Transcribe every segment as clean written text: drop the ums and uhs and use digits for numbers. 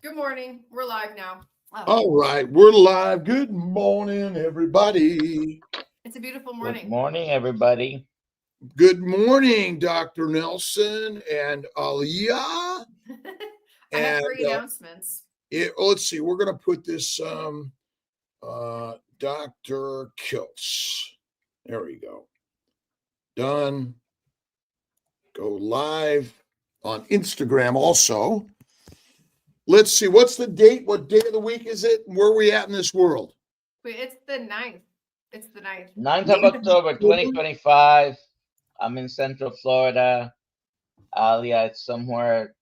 Good morning. We're live now. Oh, All right, we're live. Good morning, everybody. it's a beautiful Good morning. morning, everybody. Good morning, Dr. Nelson and Aliyah. I have And three announcements. let's see, we're going to put this Dr. Kiltz. There we go. Done. Go live on Instagram also. Let's see, what's the date? What day of the week is it? Where are we at in this world? Wait, it's the 9th. It's the 9th. 9th of October, 2025. I'm in Central Florida. Alia, it's somewhere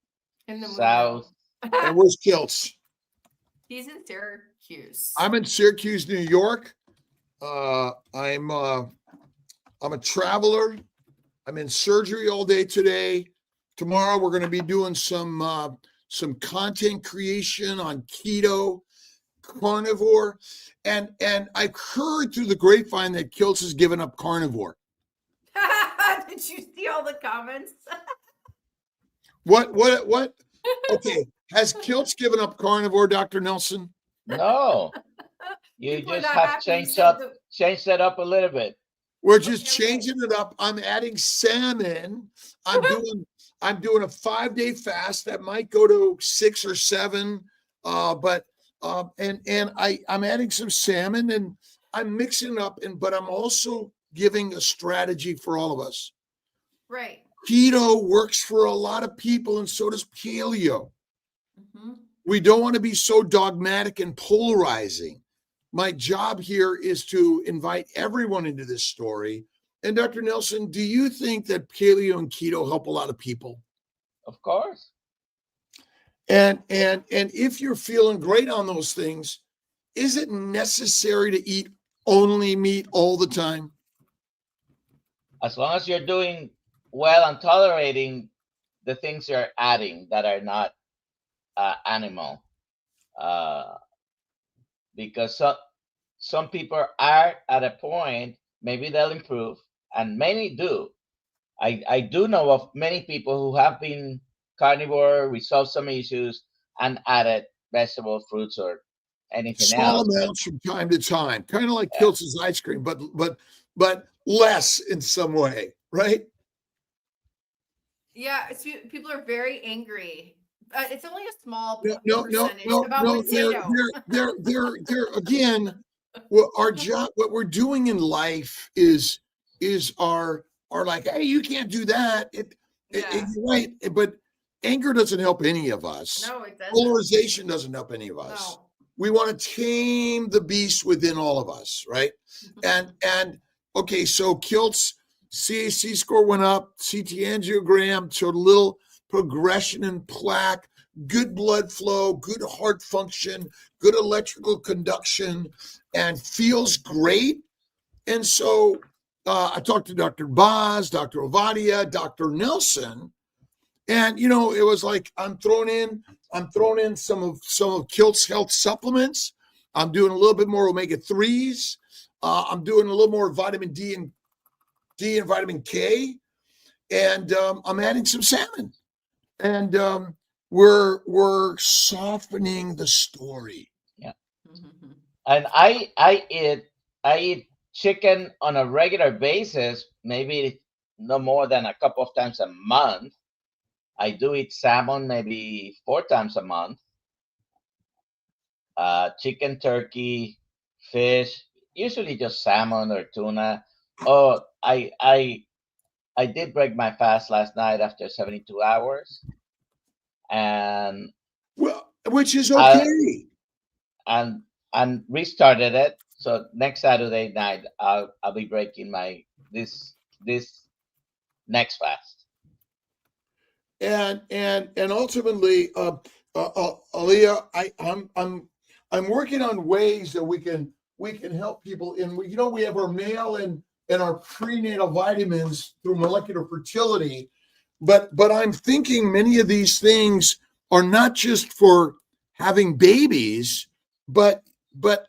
In the south. And where's Kiltz? He's in Syracuse. I'm in Syracuse, New York. I'm a traveler. I'm in surgery all day today. Tomorrow we're going to be doing some content creation on keto, carnivore, and I've heard through the grapevine that Kiltz has given up carnivore. Did you see all the comments? What? Okay, has Kiltz given up carnivore, Dr. Nelson? No, you People are just not have happy changed you up, said changed that up a little bit. We're just Okay. changing it up. I'm adding salmon. I'm doing a 5-day fast that might go to 6 or 7. I'm adding some salmon and I'm mixing it up. But I'm also giving a strategy for all of us. Right. Keto works for a lot of people, and so does paleo. Mm-hmm. We don't want to be so dogmatic and polarizing. My job here is to invite everyone into this story. And Dr. Nelson, do you think that paleo and keto help a lot of people? Of course. And if you're feeling great on those things, is it necessary to eat only meat all the time? As long as you're doing well and tolerating the things you're adding that are not animal. Because some people are at a point, maybe they'll improve, and many do. I do know of many people who have been carnivore, resolved some issues, and added vegetable, fruits, or anything Small else. amounts from time to time, kind of like Yeah. Kiltz's ice cream, but less in some way, right? Yeah, people are very angry. It's only a small No, percentage about potato. They're again. Well, our job, what we're doing in life is our like, hey, you can't do that. Right, but anger doesn't help any of us. No, it doesn't. Polarization doesn't help any of us. No. We want to tame the beast within all of us, right? And okay, so Kiltz CAC score went up, CT angiogram showed a little progression in plaque, good blood flow, good heart function, good electrical conduction, and feels great. And so I talked to Dr. Boz, Dr. Ovadia, Dr. Nelson, and it was like I'm throwing in some of Kiltz health supplements. I'm doing a little bit more omega-3s. I'm doing a little more vitamin D and vitamin K, and I'm adding some salmon. And we're softening the story. Yeah. And I eat chicken on a regular basis, maybe no more than a couple of times a month. I do eat salmon maybe 4 times a month. Chicken, turkey, fish, usually just salmon or tuna. Oh, I did break my fast last night after 72 hours. And well, which is okay. And restarted it. So next Saturday night I'll be breaking my this next fast. And ultimately, Aliyah, I'm working on ways that we can help people. And we have our male and our prenatal vitamins through molecular fertility, but I'm thinking many of these things are not just for having babies, but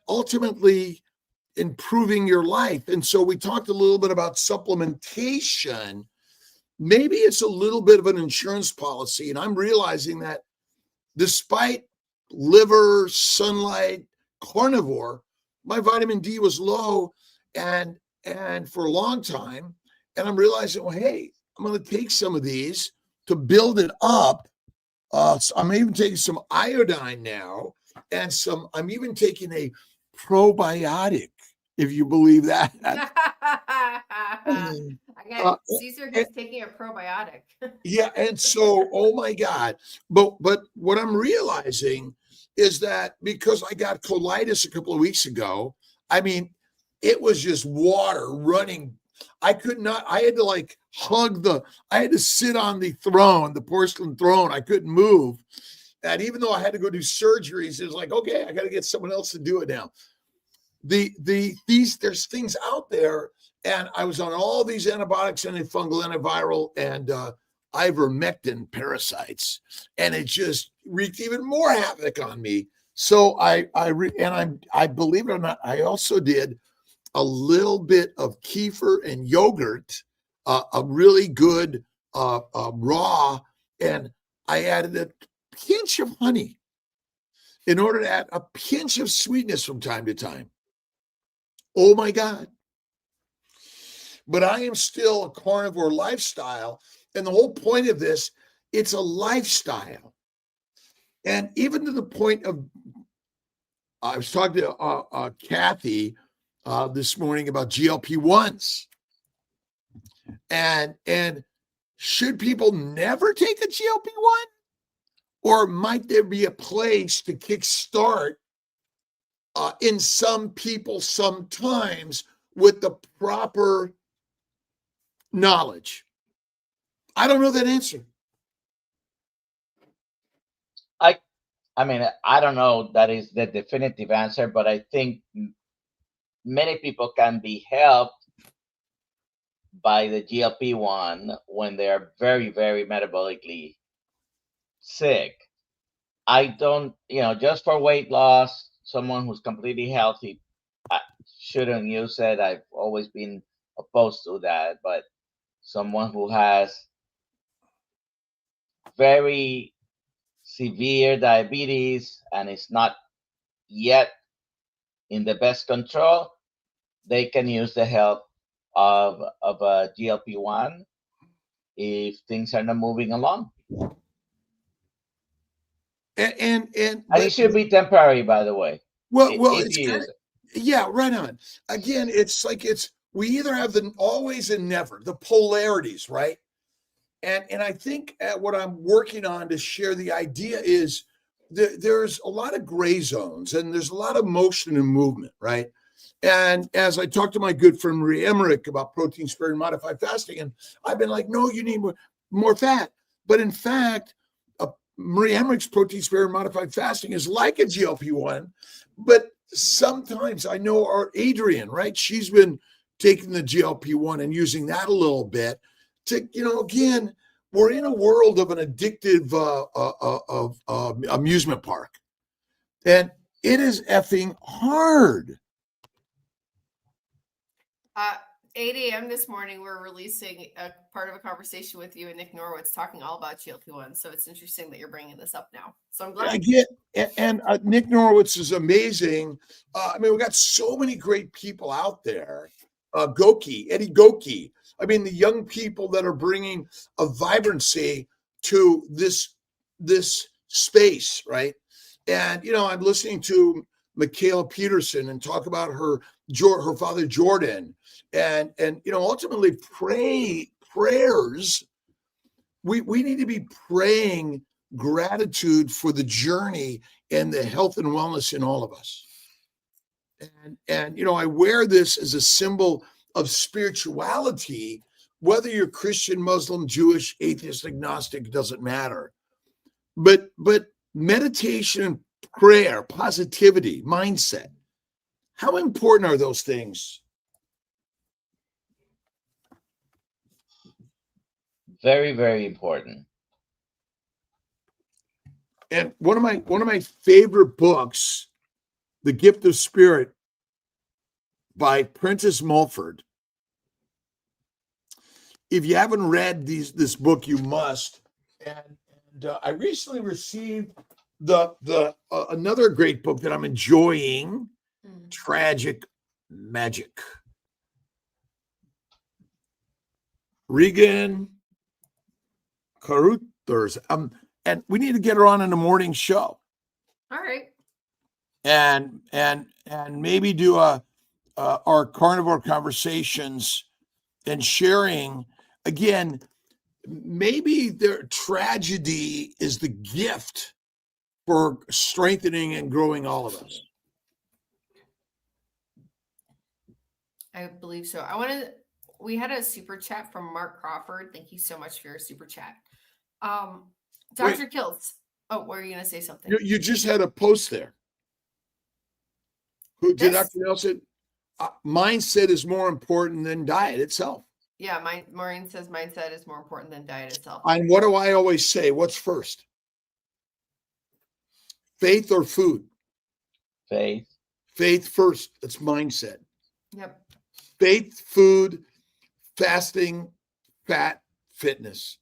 ultimately improving your life. And so we talked a little bit about supplementation. Maybe it's a little bit of an insurance policy. And I'm realizing that despite liver, sunlight, carnivore, my vitamin D was low, and for a long time. And I'm realizing, well, hey, I'm going to take some of these to build it up. So I'm even taking some iodine now, and I'm even taking a probiotic, if you believe that. I got Caesar who's taking a probiotic. Yeah, and so, oh my God. But what I'm realizing is that because I got colitis a couple of weeks ago, I mean, it was just water running. I could not, I had to like I had to sit on the throne, the porcelain throne. I couldn't move. And even though I had to go do surgeries, it was like, okay, I got to get someone else to do it now. There's things out there, and I was on all these antibiotics, antifungal, antiviral, and ivermectin parasites, and it just wreaked even more havoc on me. So I believe it or not, I also did a little bit of kefir and yogurt, a really good raw, and I added a pinch of honey in order to add a pinch of sweetness from time to time. Oh my God. But I am still a carnivore lifestyle. And the whole point of this, it's a lifestyle. And even to the point of, I was talking to Kathy this morning about GLP-1s. And should people never take a GLP-1? Or might there be a place to kickstart in some people sometimes with the proper knowledge? I don't know that answer. I mean, I don't know that is the definitive answer, but I think many people can be helped by the GLP-1 when they are very, very metabolically sick. I don't, just for weight loss, someone who's completely healthy shouldn't use it. I've always been opposed to that, but someone who has very severe diabetes and is not yet in the best control, they can use the help of a GLP-1 if things are not moving along. And it should be temporary, by the way. Well, it's yeah, right on. Again, it's like we either have the always and never, the polarities, right? And I think what I'm working on to share the idea is there's a lot of gray zones and there's a lot of motion and movement, right? And as I talked to my good friend Marie Emmerich about protein sparing modified fasting, and I've been like, no, you need more fat. But in fact, Marie Emmerich's protein sparing modified fasting is like a GLP-1, but sometimes I know our Adrienne, right? She's been taking the GLP-1 and using that a little bit to, again, we're in a world of an addictive amusement park, and it is effing hard. 8 a.m. this morning, we're releasing a part of a conversation with you and Nick Norwitz talking all about GLP-1. So it's interesting that you're bringing this up now. So I'm glad. And Nick Norwitz is amazing. We've got so many great people out there. Eddie Goki. I mean, the young people that are bringing a vibrancy to this space, right? And, I'm listening to Michaela Peterson and talk about her father, Jordan. And ultimately prayers, we need to be praying gratitude for the journey and the health and wellness in all of us. And I wear this as a symbol of spirituality, whether you're Christian, Muslim, Jewish, atheist, agnostic, doesn't matter. But meditation, prayer, positivity, mindset, how important are those things? Very, very important. And one of my favorite books, The Gift of Spirit by Prentice Mulford. If you haven't read this book, you must. And I recently received the another great book that I'm enjoying, Mm. Tragic Magic. Regan Caruthers. And we need to get her on in the morning show. All right. And maybe do our carnivore conversations and sharing again. Maybe their tragedy is the gift for strengthening and growing all of us. I believe so. We had a super chat from Mark Crawford. Thank you so much for your super chat. Dr. Kiltz. Oh, were you going to say something? You just had a post there. Who did Dr. Nelson? Mindset is more important than diet itself. Yeah, Maureen says mindset is more important than diet itself. And what do I always say? What's first? Faith or food? Faith. Faith first. That's mindset. Yep. Faith, food, fasting, fat, fitness.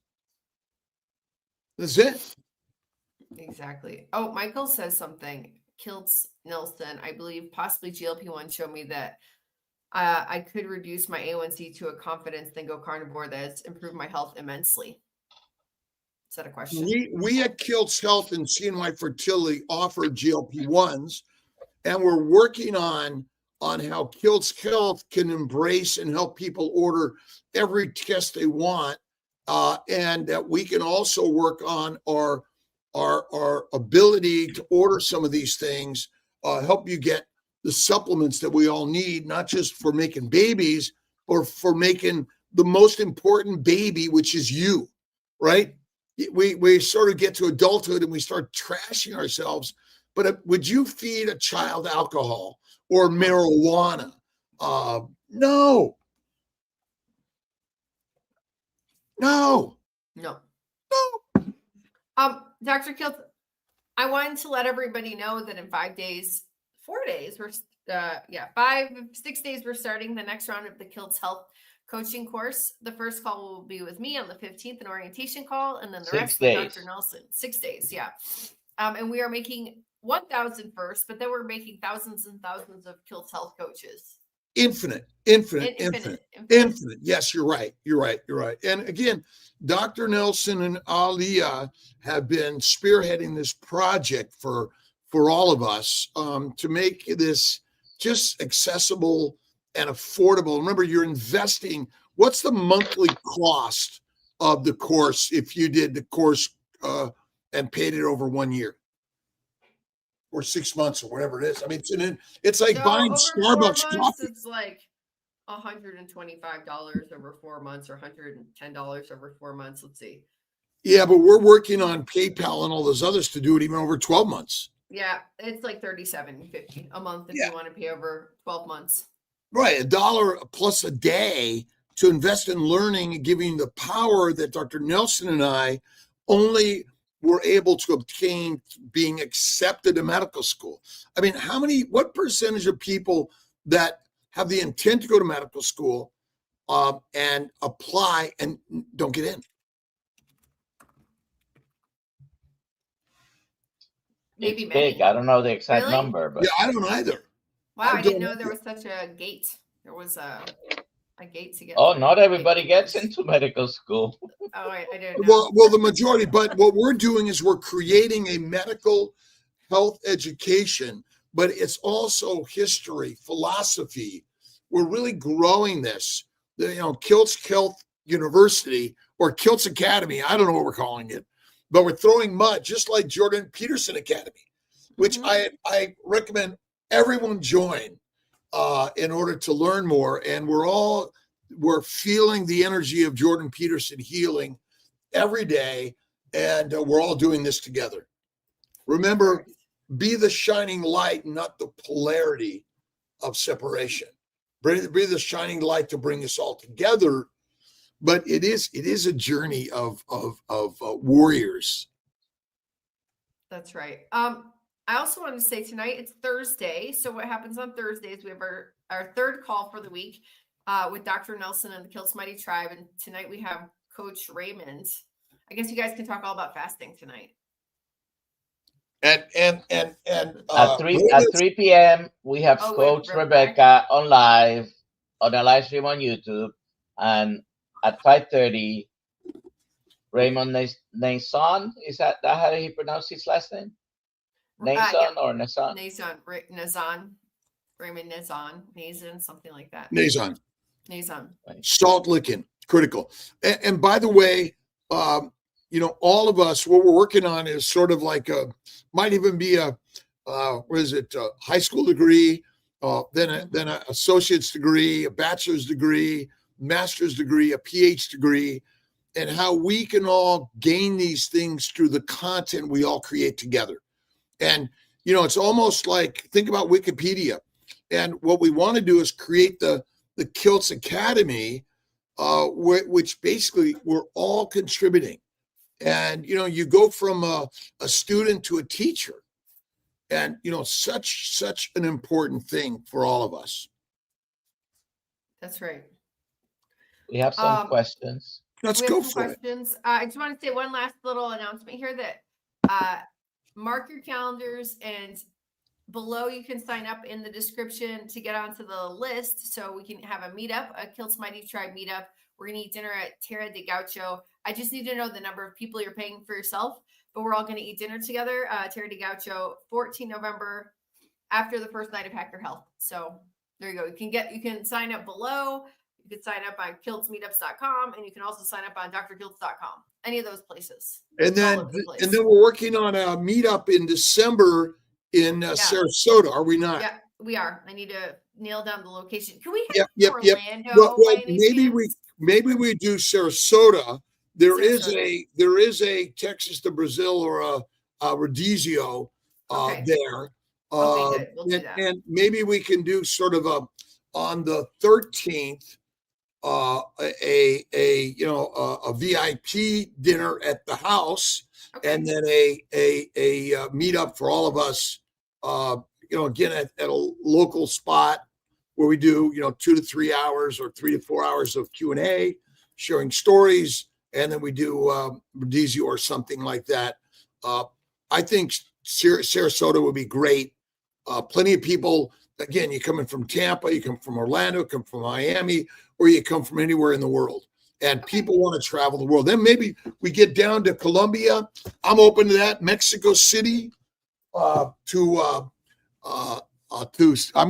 That's it. Exactly. Oh, Michael says something. Kiltz Nelson, I believe possibly GLP-1 showed me that I could reduce my A1C to a confidence, then go carnivore. That's improved my health immensely. Is that a question? We at Kiltz Health and CNY Fertility offer GLP-1s, and we're working on how Kiltz Health can embrace and help people order every test they want, and that we can also work on our ability to order some of these things, help you get the supplements that we all need, not just for making babies, or for making the most important baby, which is you, right? We sort of get to adulthood and we start trashing ourselves. But would you feed a child alcohol or marijuana? No. Dr. Kiltz, I wanted to let everybody know that in 6 days, we're 6 days, we're starting the next round of the Kiltz Health coaching course. The first call will be with me on the 15th, an orientation call, and then the rest with Dr. Nelson. 6 days, yeah. And we are making 1,000 first, but then we're making thousands and thousands of Kiltz Health coaches. Infinite. Yes, you're right. And again, Dr. Nelson and Alia have been spearheading this project for all of us, to make this just accessible and affordable. Remember, you're investing. What's the monthly cost of the course if you did the course and paid it over 1 year? Or 6 months or whatever it is. I mean, it's like buying Starbucks coffee. It's like $125 over 4 months or $110 over 4 months. Let's see. Yeah, but we're working on PayPal and all those others to do it even over 12 months. Yeah, it's like $37.50 a month if you want to pay over 12 months. Right, $1 plus a day to invest in learning and giving you the power that Dr. Nelson and I only were able to obtain being accepted to medical school. I mean, what percentage of people that have the intent to go to medical school and apply and don't get in? Maybe it's big. I don't know the exact number, but yeah, I don't either. Wow, I didn't know there was such a gate. There was a gate to get. Oh, not everybody gets into medical school. Oh, I didn't know. Well, the majority. But what we're doing is we're creating a medical health education, but it's also history, philosophy. We're really growing this. Kiltz Health University or Kiltz Academy. I don't know what we're calling it, but we're throwing mud, just like Jordan Peterson Academy, which I recommend everyone join in order to learn more. And we're feeling the energy of Jordan Peterson healing every day, and we're all doing this together. Remember, be the shining light, not the polarity of separation. Be the shining light to bring us all together. But it is a journey of warriors. That's right. I also wanted to say tonight it's Thursday. So what happens on Thursdays? We have our third call for the week with Dr. Nelson and the Kiltz Mighty Tribe, and tonight we have Coach Raymond. I guess you guys can talk all about fasting tonight. and At 3 p.m. we have Oh, Coach Rebecca. Rebecca on a live stream on YouTube, and at 5:30, Raymond Nason, is that how he pronounced his last name? Nason or Nason? Nazan, Raymond Nazan, something like that. Nazon. Nazan. Salt licking, critical. And by the way, all of us, what we're working on is sort of like might even be a high school degree, then an associate's degree, a bachelor's degree, master's degree, a PhD degree, and how we can all gain these things through the content we all create together. And, it's almost like, think about Wikipedia. And what we want to do is create the Kiltz Academy, which basically we're all contributing. And, you go from a student to a teacher. And, such an important thing for all of us. That's right. We have some questions. Let's go for it. I just want to say one last little announcement here that mark your calendars, and below you can sign up in the description to get onto the list so we can have a meetup, a Kiltz Mighty Tribe meetup. We're going to eat dinner at Terra de Gaucho. I just need to know the number of people you're paying for yourself, but we're all going to eat dinner together. Terra de Gaucho, 14 November, after the first night of Hack Your Health. So there you go. You can sign up below. You can sign up on kiltzmeetups.com, and you can also sign up on drkiltz.com. Any of those places. And then we're working on a meetup in December in Sarasota. Are we not? Yeah, we are. I need to nail down the location. Can we have Orlando? Well, maybe we do Sarasota. There is a Texas to Brazil or a Rodizio there. Okay, good. We'll do that. And maybe we can do sort of on the 13th. A VIP dinner at the house, and then a meetup for all of us. Again at a local spot where we do 2 to 3 hours or 3 to 4 hours of Q&A, sharing stories, and then we do Rodizio or something like that. I think Sarasota would be great. Plenty of people. Again, you coming from Tampa, you come from Orlando, come from Miami, or you come from anywhere in the world. And people want to travel the world. Then maybe we get down to Colombia. I'm open to that. Mexico City. I'm going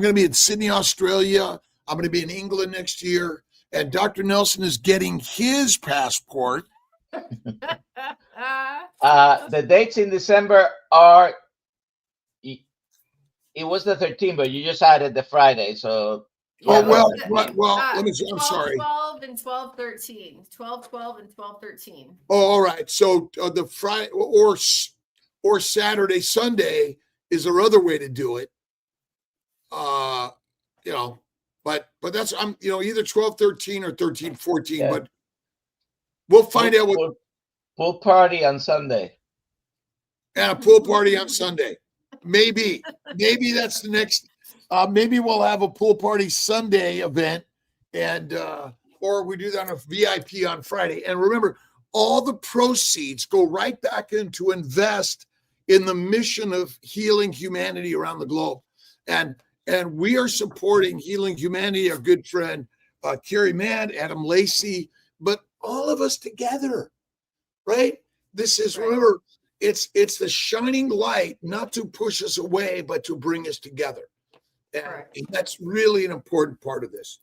to be in Sydney, Australia. I'm going to be in England next year. And Dr. Nelson is getting his passport. The dates in December are. It was the 13th, but you just added the Friday, so. Let me see. I'm sorry. 12 and 12/13. 12/12 and 12/13. Oh, all right. So the Friday or Saturday, Sunday is our other way to do it. But that's either 12/13 or 13/14. Yeah. But we'll find out what pool party on Sunday. And a pool party on Sunday. Maybe that's the next. Maybe we'll have a pool party Sunday event, and or we do that on a VIP on Friday. And remember, all the proceeds go right back into invest in the mission of healing humanity around the globe. And we are supporting Healing Humanity, our good friend Carrie Mann, Adam Lacey, but all of us together, right? This is remember. It's the shining light, not to push us away, but to bring us together. And that's really an important part of this.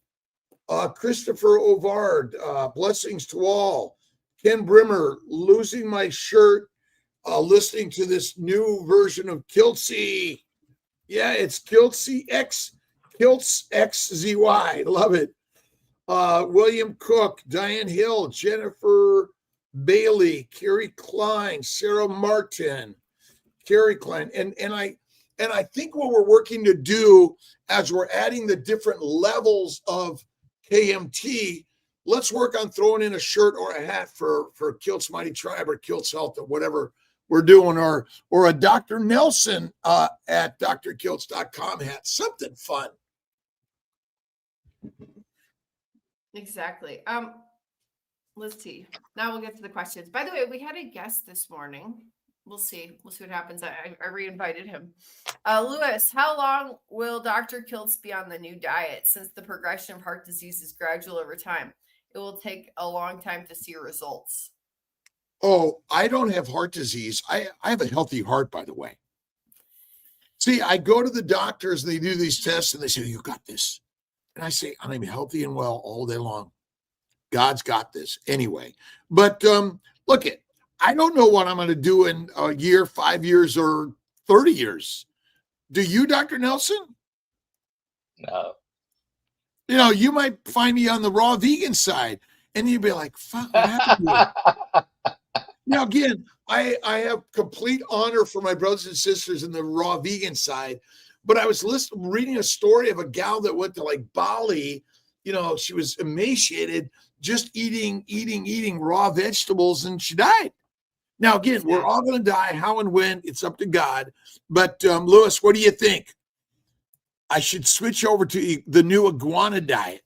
Christopher Ovard, blessings to all. Ken Brimmer, losing my shirt, listening to this new version of Kiltzy. Yeah, it's Kiltzy Kiltz XZY. Love it. William Cook, Diane Hill, Jennifer Bailey, Carrie Klein, Sarah Martin, Carrie Klein. And I think what we're working to do as we're adding the different levels of KMT, let's work on throwing in a shirt or a hat for Kiltz Mighty Tribe or Kiltz Health or whatever we're doing, or a Dr. Nelson at drkiltz.com hat, something fun. Exactly. Let's see. Now we'll get to the questions. By the way, we had a guest this morning. we'll see. We'll see what happens. I re-invited him. Lewis, how long will Dr. Kiltz be on the new diet? Since the progression of heart disease is gradual over time, it will take a long time to see results. Oh, I don't have heart disease. I have a healthy heart, by the way. See, I go to the doctors and they do these tests and they say, you got this. And I say, I'm healthy and well all day long. God's got this anyway. But look, I don't know what I'm going to do in a year, 5 years, or 30 years. Do you, Dr. Nelson? No. You know, you might find me on the raw vegan side and you'd be like, fuck, what happened to you? Now, again, I have complete honor for my brothers and sisters in the raw vegan side, but I was reading a story of a gal that went to like Bali. You know, she was emaciated, just eating raw vegetables, and she died. Now, again, we're all going to die. How and when, it's up to God. But Lewis, what do you think? I should switch over to the new iguana diet.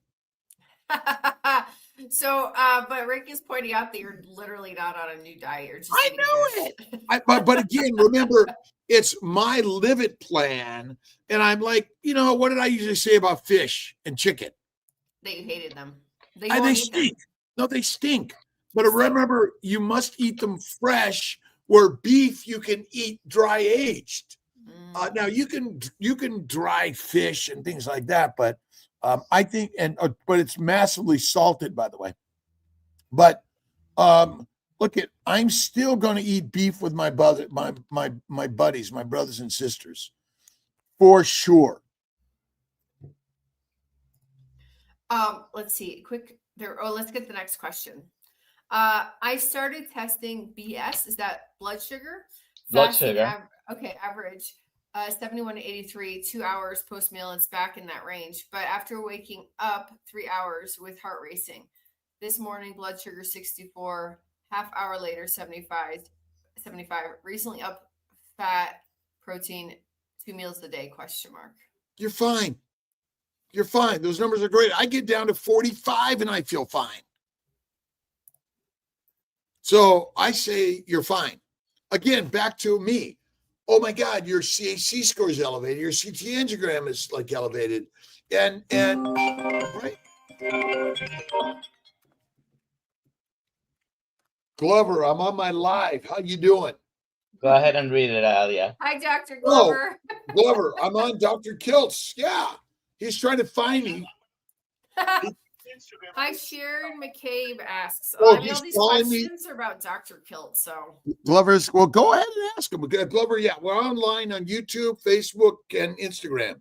So, but Rick is pointing out that you're literally not on a new diet. You're just I eating know fish. it. But again, remember, it's my Live It plan. And I'm like, you know, what did I usually say about fish and chicken? That you hated them. They stink. No, they stink. But remember, you must eat them fresh, where beef you can eat dry aged. Now you can dry fish and things like that, but I think, but it's massively salted, by the way. But look, I'm still going to eat beef with my buddies, my brothers and sisters, for sure. Let's see. Quick there. Oh, let's get the next question. I started testing BS. Is that blood sugar? Blood sugar. Average 71 to 83, 2 hours post meal. It's back in that range. But after waking up 3 hours with heart racing, this morning blood sugar 64. Half hour later 75. Recently up fat, protein, 2 meals a day? ? You're fine. You're fine. Those numbers are great. I get down to 45 and I feel fine. So I say you're fine. Again, back to me. Oh my God, your CAC score is elevated. Your CT angiogram is like elevated. And right. Glover, I'm on my live. How you doing? Go ahead and read it, Alia. Hi, Dr. Glover. Oh, Glover, I'm on Dr. Kiltz. Yeah. He's trying to find me. Hi, Sharon McCabe asks. Oh, all these calling questions are about Dr. Kiltz. So Glover's, well, go ahead and ask him. Glover, yeah, we're online on YouTube, Facebook, and Instagram.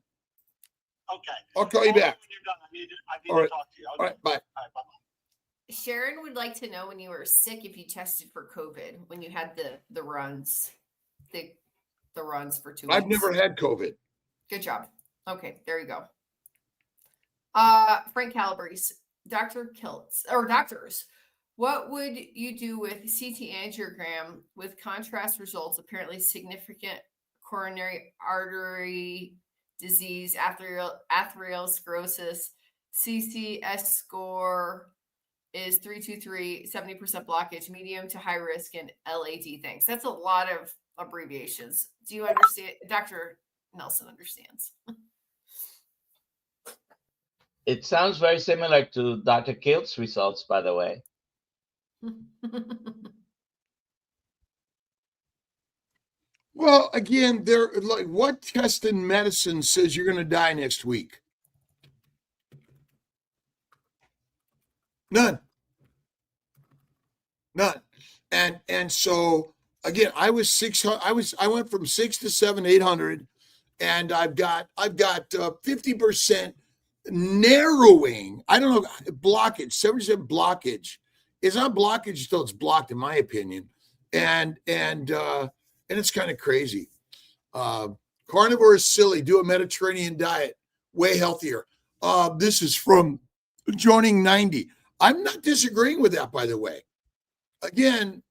Okay. I'll call you back. When you're done, I need All right. to talk to you. Okay. All right, bye. All right, bye-bye. Sharon would like to know when you were sick if you tested for COVID, when you had the runs, the runs for 2 weeks. I've never had COVID. Good job. Okay, there you go. Frank Calabrese, Dr. Kiltz, or doctors, what would you do with CT angiogram with contrast results? Apparently significant coronary artery disease, atherosclerosis, CCS score is 323, 70% blockage, medium to high risk, and LAD. Thanks. That's a lot of abbreviations. Do you understand? Dr. Nelson understands. It sounds very similar to Dr. Kilt's results, by the way. Well, again, they're like, what test in medicine says you're going to die next week? None. And so again, I went from 6 to 7, 800, and I've got 50% narrowing. I don't know, blockage, 70% blockage. It's not blockage until it's blocked, in my opinion. And it's kind of crazy. Carnivore is silly. Do a Mediterranean diet, way healthier. This is from Joining 90. I'm not disagreeing with that, by the way. Again,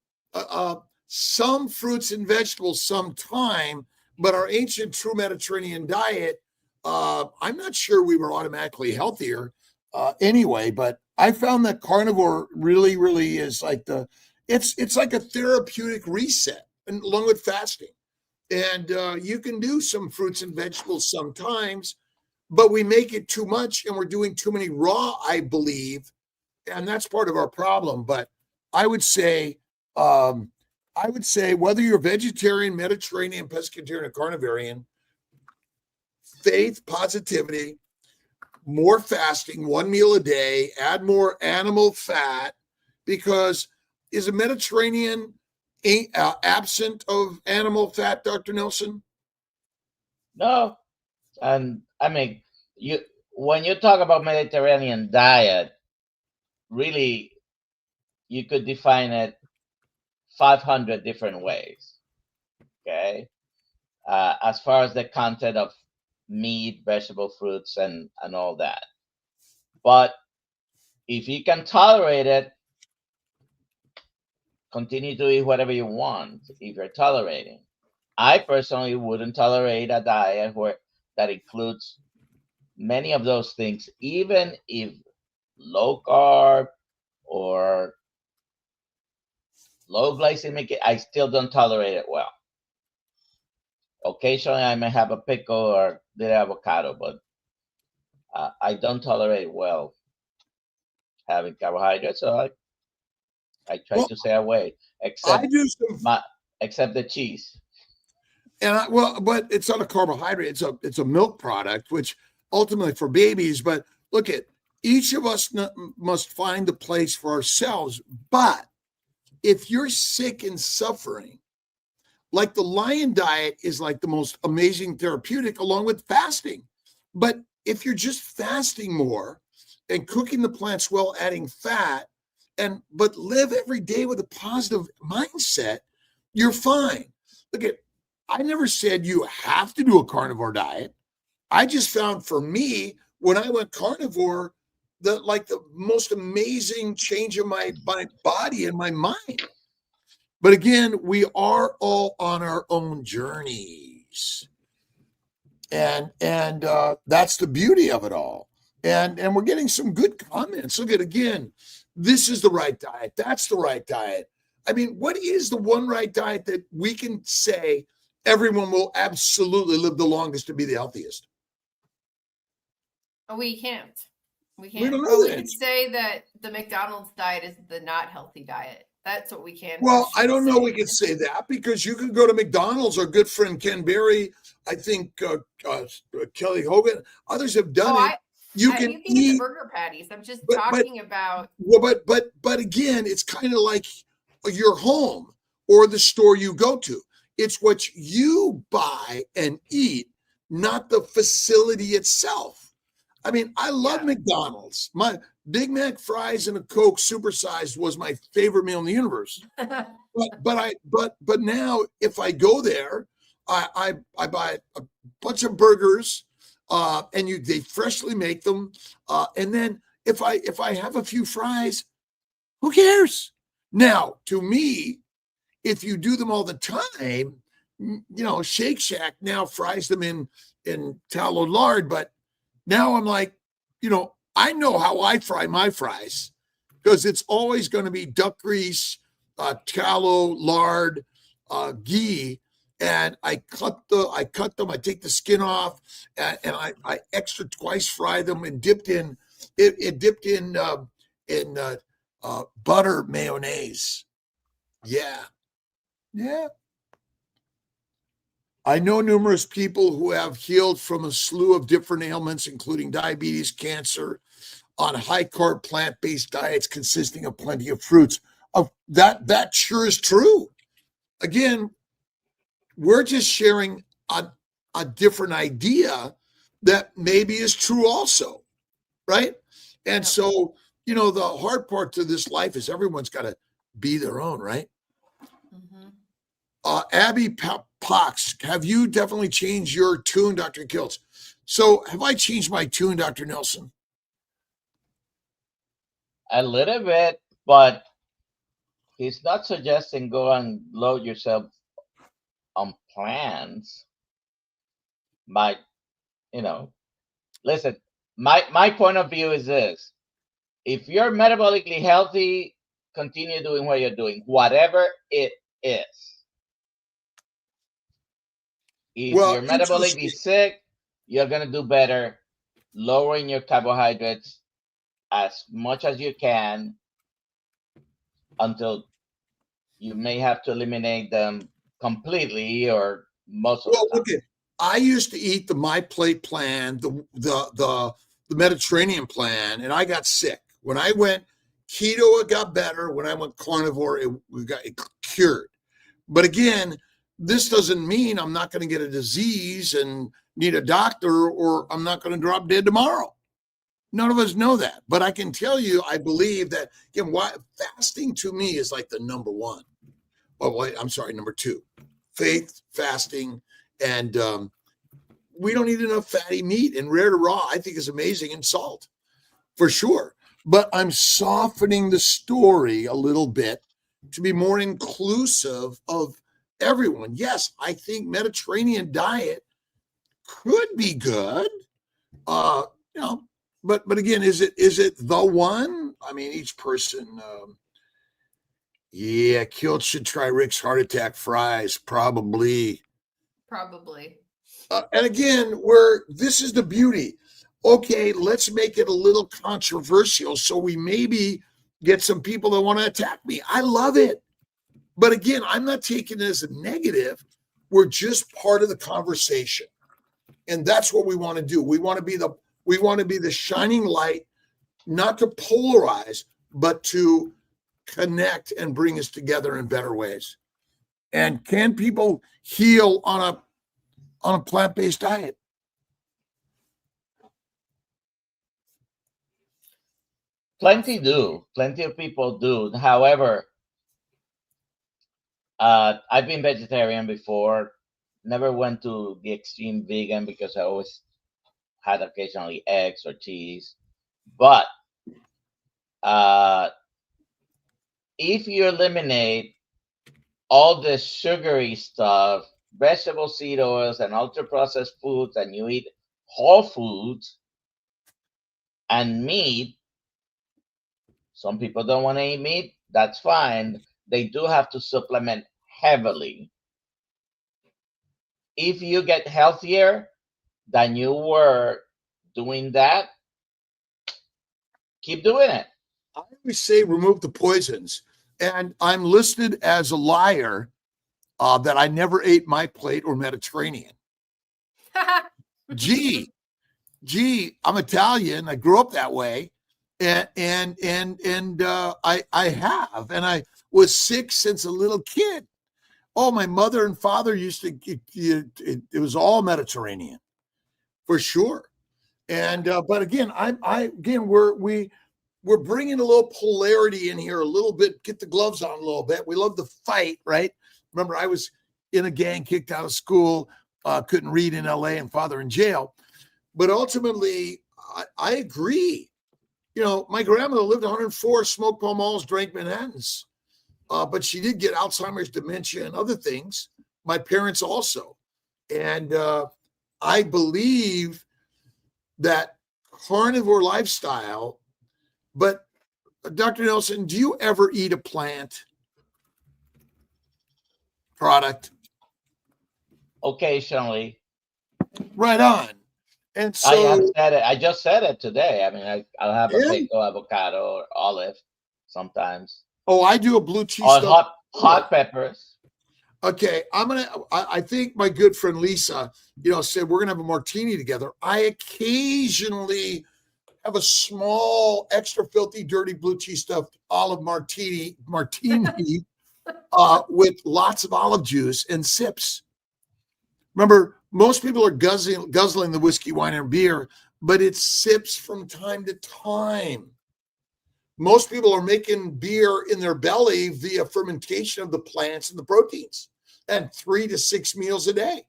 some fruits and vegetables, sometime, but our ancient true Mediterranean diet, I'm not sure we were automatically healthier anyway, but I found that carnivore really, really is like it's like a therapeutic reset. and along with fasting. And you can do some fruits and vegetables sometimes, but we make it too much and we're doing too many raw, I believe. And that's part of our problem. But I would say, whether you're vegetarian, Mediterranean, pescatarian, or carnivarian, faith, positivity, more fasting, 1 meal a day, add more animal fat, because is a Mediterranean absent of animal fat, Dr. Nelson? No, and I mean, when you talk about Mediterranean diet, really, you could define it 500 different ways. Okay, as far as the content of meat, vegetable, fruits, and all that. But if you can tolerate it, continue to eat whatever you want. If you're tolerating, I personally wouldn't tolerate a diet that includes many of those things, even if low carb or low glycemic. I still don't tolerate it well. Occasionally, I may have a pickle or the avocado, but I don't tolerate well having carbohydrates, so I try to stay away, except the cheese. And but it's not a carbohydrate; it's a milk product, which ultimately for babies. But look at each of us must find the place for ourselves. But if you're sick and suffering, like the lion diet is like the most amazing therapeutic, along with fasting. But if you're just fasting more and cooking the plants well, adding fat, but live every day with a positive mindset, you're fine. Look at, I never said you have to do a carnivore diet. I just found for me, when I went carnivore, the most amazing change in my body and my mind. But again, we are all on our own journeys. And that's the beauty of it all. And we're getting some good comments. Look at, again, this is the right diet. That's the right diet. I mean, what is the one right diet that we can say everyone will absolutely live the longest to be the healthiest? We can't. We We don't know We that. could say that the McDonald's diet is the not healthy diet. That's what we can. Well, I don't know say. we could say that, because you can go to McDonald's. Our good friend Ken Berry, I think Kelly Hogan, others have done it. You can get eat the burger patties. I'm just talking about. Well, but again, it's kind of like your home or the store you go to. It's what you buy and eat, not the facility itself. I mean, I love McDonald's. My Big Mac fries and a Coke supersized was my favorite meal in the universe. but now if I go there, I buy a bunch of burgers, and they freshly make them, and then if I have a few fries, who cares? Now, to me, if you do them all the time, Shake Shack now fries them in tallow lard, but now I'm like, I know how I fry my fries, because it's always going to be duck grease, tallow, lard, ghee, and I cut them. I take the skin off, and I extra twice fry them and dipped in butter mayonnaise. Yeah. I know numerous people who have healed from a slew of different ailments, including diabetes, cancer, on high-carb plant-based diets consisting of plenty of fruits. That sure is true. Again, we're just sharing a different idea that maybe is true also, right? And so, the hard part to this life is everyone's got to be their own, right? Mm-hmm. Abby Pox, have you definitely changed your tune, Dr. Kiltz? So have I changed my tune, Dr. Nelson? A little bit, but he's not suggesting go and load yourself on plans. Listen, my point of view is this: if you're metabolically healthy, continue doing what you're doing, whatever it is. If Well, your metabolic is sick, you're gonna do better lowering your carbohydrates as much as you can until you may have to eliminate them completely or most of the Well, time. look at. I used to eat the My Plate plan, the Mediterranean plan, and I got sick. When I went keto, it got better. When I went carnivore, it cured. But again, this doesn't mean I'm not going to get a disease and need a doctor, or I'm not going to drop dead tomorrow. None of us know that, but I can tell you, I believe that again, why fasting to me is like the number one. Oh, wait, I'm sorry, number two. Faith, fasting, and we don't eat enough fatty meat, and rare to raw, I think, is amazing, and salt for sure. But I'm softening the story a little bit to be more inclusive of everyone. Yes, I think Mediterranean diet could be good. You know, but again, is it the one? I mean, each person. Yeah, Kiltz should try Rick's heart attack fries, probably. Probably. And again, this is the beauty. Okay, let's make it a little controversial so we maybe get some people that want to attack me. I love it. But again, I'm not taking it as a negative. We're just part of the conversation. And that's what we want to do. We want to be the shining light, not to polarize, but to connect and bring us together in better ways. And can people heal on a plant-based diet? Plenty do. Plenty of people do. However, I've been vegetarian before. Never went to the extreme vegan because I always had occasionally eggs or cheese. But if you eliminate all the sugary stuff, vegetable seed oils, and ultra processed foods, and you eat whole foods and meat, some people don't want to eat meat. That's fine. They do have to supplement heavily. If you get healthier than you were doing that, keep doing it. I always say remove the poisons. And I'm listed as a liar that I never ate My Plate or Mediterranean. Gee, I'm Italian. I grew up that way. And I have, and I was sick since a little kid. Oh, my mother and father used to, it was all Mediterranean for sure. And, but again, we're bringing a little polarity in here a little bit, get the gloves on a little bit. We love the fight, right? Remember, I was in a gang, kicked out of school, couldn't read in LA, and father in jail. But ultimately, I agree. You know, my grandmother lived 104, smoked Pall Malls, drank Manhattans. But she did get Alzheimer's, dementia, and other things. My parents also. And I believe that carnivore lifestyle, but Dr. Nelson, do you ever eat a plant product? Occasionally. Right on. And so I have said it. I just said it today. I mean, I'll have a pickle avocado or olive sometimes. Oh, I do a blue cheese Or stuff. hot peppers. Okay, I think my good friend Lisa, said we're gonna have a martini together. I occasionally have a small, extra filthy, dirty blue cheese stuffed olive martini with lots of olive juice and sips. Remember, most people are guzzling the whiskey, wine, and beer, but it's sips from time to time. Most people are making beer in their belly via fermentation of the plants and the proteins, and 3 to 6 meals a day,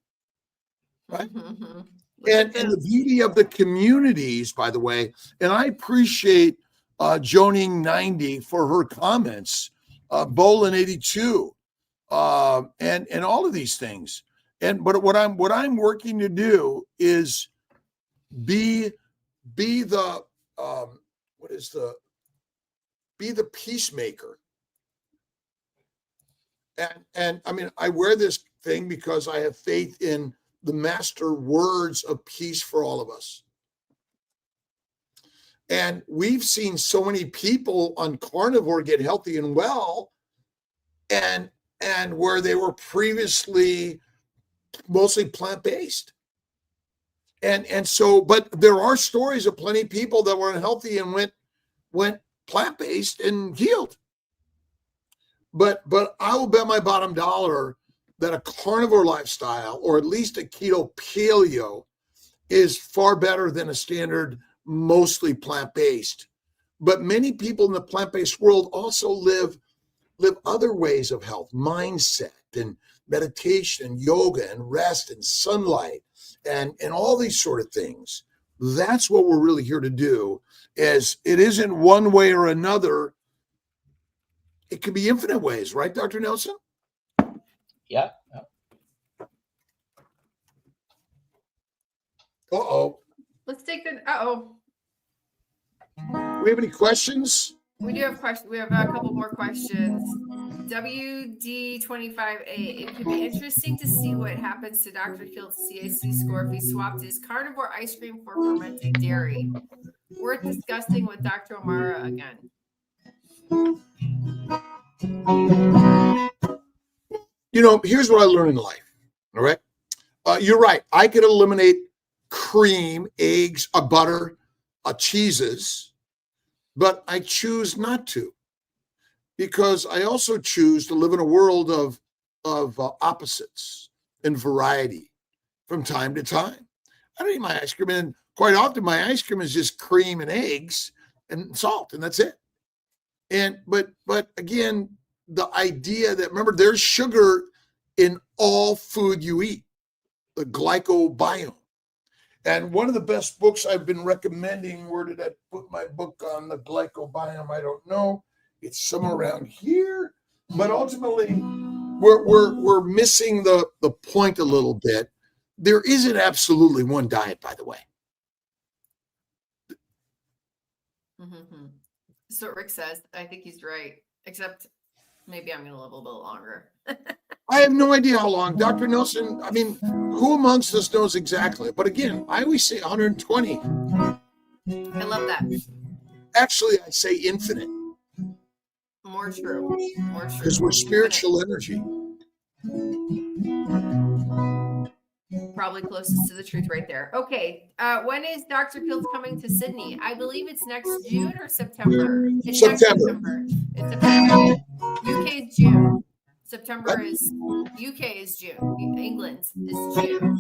right? Mm-hmm. And the beauty of the communities, by the way, and I appreciate Joning90 for her comments, Bolin 82, and all of these things. But what I'm working to do is be the peacemaker. And I mean, I wear this thing because I have faith in the master words of peace for all of us. And we've seen so many people on carnivore get healthy and well, and where they were previously mostly plant-based. And so, but there are stories of plenty of people that were unhealthy and went plant-based and healed. But I will bet my bottom dollar that a carnivore lifestyle, or at least a keto paleo, is far better than a standard mostly plant-based. But many people in the plant-based world also live other ways of health, mindset and meditation, yoga and rest and sunlight and all these sort of things. That's what we're really here to do. Is it isn't one way or another. It could be infinite ways, right, Dr. Nelson? Yeah. Uh-oh. Let's take the. Do we have any questions? We do have questions. We have a couple more questions. WD25A. It could be interesting to see what happens to Dr. Kiltz' CAC score if he swapped his carnivore ice cream for fermented dairy. Worth discussing with Dr. O'Mara again. You know, here's what I learned in life. All right. You're right. I could eliminate cream, eggs, butter, cheeses, but I choose not to, because I also choose to live in a world of opposites and variety from time to time. I don't eat my ice cream, and quite often my ice cream is just cream and eggs and salt, and that's it. And but again, the idea that, remember, there's sugar in all food you eat, the glycobiome. And one of the best books I've been recommending, where did I put my book on the glycobiome? I don't know. It's somewhere around here. But ultimately, we're missing the point a little bit. There isn't absolutely one diet, by the way. Mm-hmm. So Rick says, I think he's right, except maybe I'm going to live a little bit longer. I have no idea how long. Dr. Nelson, I mean, who amongst us knows exactly? But again, I always say 120. I love that. Actually, I say infinite. More true. More true. Because we're spiritual energy. Probably closest to the truth right there. Okay. When is Dr. Kiltz coming to Sydney? I believe it's next June or September. It's next September. It's September. UK is June. September is UK is June. England is June.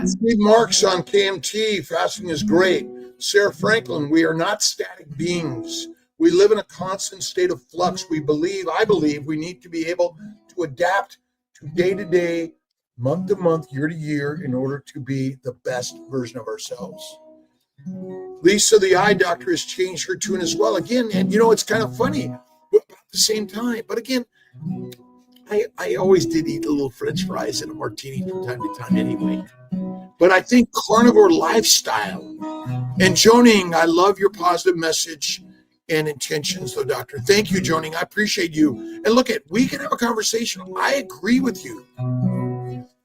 Steve Marks on KMT, fasting is great. Sarah Franklin, we are not static beings. We live in a constant state of flux. I believe we need to be able to adapt to day to day, month to month, year to year, in order to be the best version of ourselves. Lisa, the eye doctor, has changed her tune as well. Again, and you know, it's kind of funny, but at the same time. But again, I always did eat a little French fries and a martini from time to time anyway. But I think carnivore lifestyle, and Joning, I love your positive message and intentions, though, doctor. Thank you, Joning. I appreciate you. And look, we can have a conversation. I agree with you.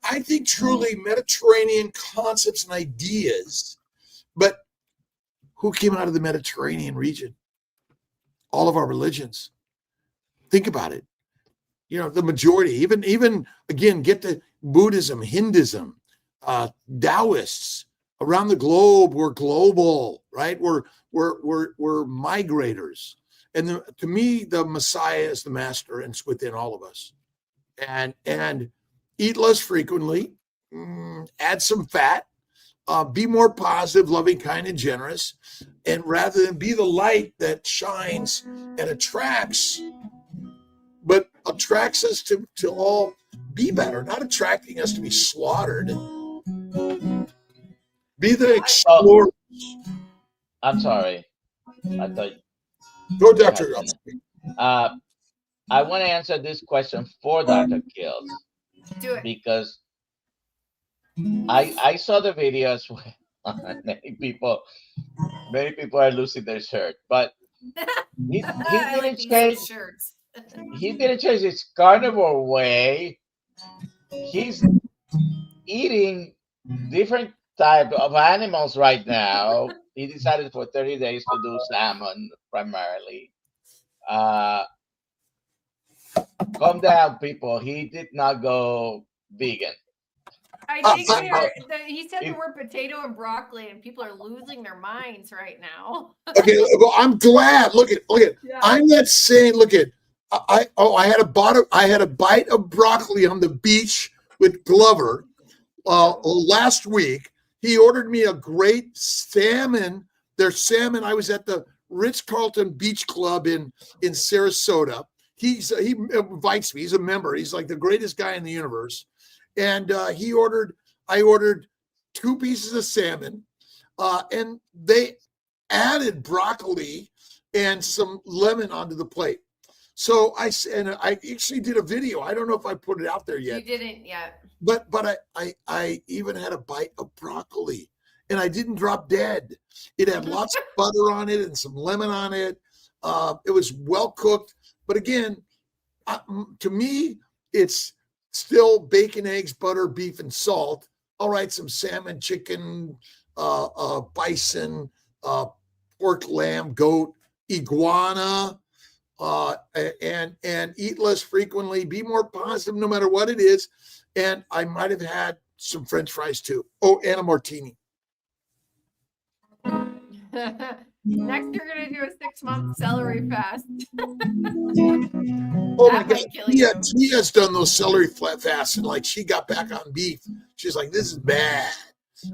I think truly Mediterranean concepts and ideas, but who came out of the Mediterranean region? All of our religions. Think about it. You know, the majority, even again, get the Buddhism, Hinduism, Taoists around the globe. We're global, right? We're migrators. And to me, the Messiah is the master, and it's within all of us. And eat less frequently, add some fat, be more positive, loving, kind, and generous. And rather than be the light that shines and attracts, but attracts us to all be better, not attracting us to be slaughtered. Be the explorer. I'm sorry. I thought. Go, Dr. I want to answer this question for Dr. Kiltz. Do it. Because I saw the video as well. Many people are losing their shirt, but he didn't change. He didn't change his carnivore way he's eating different type of animals right now. He decided for 30 days to do salmon primarily. Calm down, people. He did not go vegan. I think he said the word potato and broccoli, and people are losing their minds right now. Okay, well, I'm glad. Look at. Yeah. I'm not saying. Look at. I had a bite of broccoli on the beach with Glover last week. He ordered me a great salmon. There's salmon. I was at the Ritz-Carlton Beach Club in Sarasota. He invites me. He's a member. He's like the greatest guy in the universe. And I ordered 2 pieces of salmon, and they added broccoli and some lemon onto the plate. So I actually did a video. I don't know if I put it out there yet. You didn't yet. But I even had a bite of broccoli, and I didn't drop dead. It had lots of butter on it and some lemon on it. It was well cooked. But again, to me, it's still bacon, eggs, butter, beef, and salt. All right, some salmon, chicken, bison, pork, lamb, goat, iguana, and eat less frequently. Be more positive no matter what it is. And I might have had some French fries too. Oh, and a martini. Next, you're gonna do a 6-month celery fast. Oh my God, Tia's done those celery fasts, and like she got back on beef. She's like, this is bad.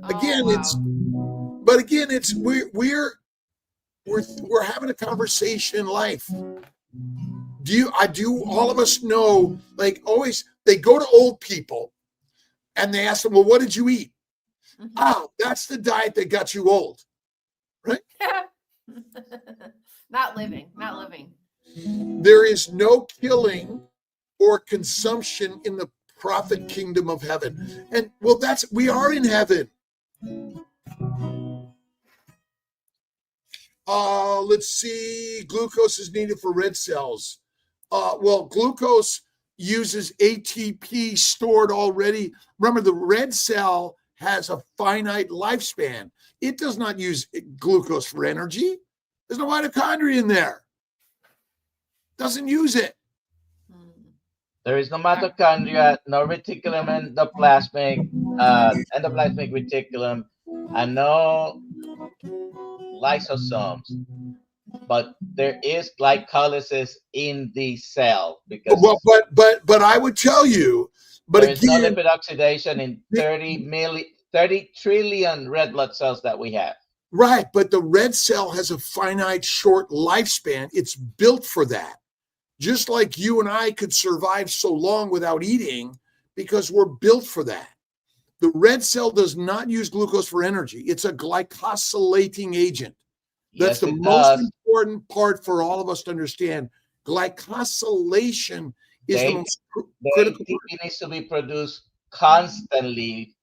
Again, it's we're having a conversation in life. Do all of us know, like always, they go to old people and they ask them, well, what did you eat? Mm-hmm. Oh, that's the diet that got you old, right? Not living. There is no killing or consumption in the prophet kingdom of heaven. And well, we are in heaven. Let's see. Glucose is needed for red cells. Well, glucose uses ATP stored already. Remember, the red cell has a finite lifespan. It does not use glucose for energy. There's no mitochondria in there. Doesn't use it. There is no mitochondria, no reticulum endoplasmic reticulum, and no lysosomes. But there is glycolysis in the cell because but I would tell you, there is no lipid oxidation in 30 trillion red blood cells that we have. Right, but the red cell has a finite short lifespan. It's built for that. Just like you and I could survive so long without eating because we're built for that. The red cell does not use glucose for energy. It's a glycosylating agent. That's the most important part for all of us to understand. Glycosylation is the most critical. ATP needs to be produced constantly,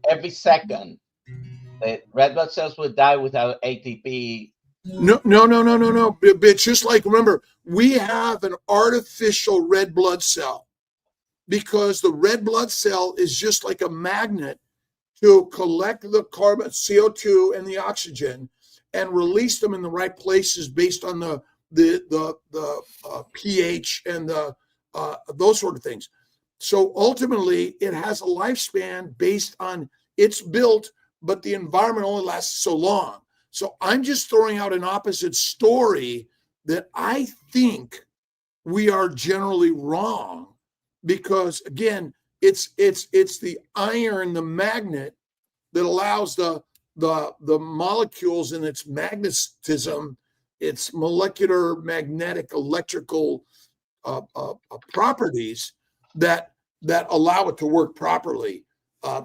every second. The red blood cells would die without ATP. No. But just like, remember, we have an artificial red blood cell because the red blood cell is just like a magnet to collect the carbon, CO2, and the oxygen, and release them in the right places based on the pH and those sort of things. So ultimately, it has a lifespan based on it's built, but the environment only lasts so long. So I'm just throwing out an opposite story that I think we are generally wrong because again, it's the iron, the magnet that allows the molecules in its magnetism, its molecular magnetic electrical properties that allow it to work properly.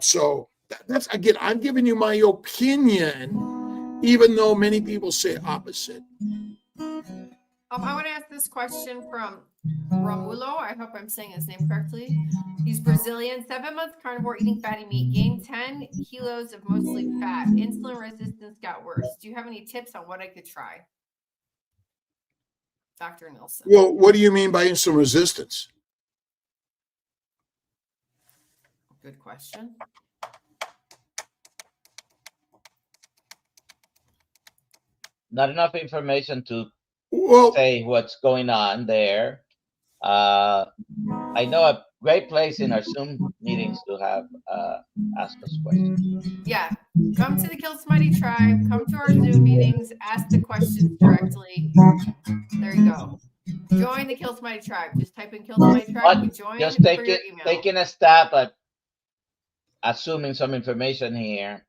So that's, again, I'm giving you my opinion, even though many people say opposite. I want to ask this question from Romulo. I hope I'm saying his name correctly. He's Brazilian, 7 months carnivore, eating fatty meat, gained 10 kilos of mostly fat. Insulin resistance got worse. Do you have any tips on what I could try? Dr. Nilsson. Well, what do you mean by insulin resistance? Good question. Not enough information to Well, say what's going on there. I know a great place in our Zoom meetings to have ask us questions. Yeah. Come to the Kiltz Mighty Tribe. Come to our Zoom meetings. Ask the questions directly. There you go. Join the Kiltz Mighty Tribe. Just type in Kiltz Mighty Tribe. You But can join just for your email. taking a stab at assuming some information here,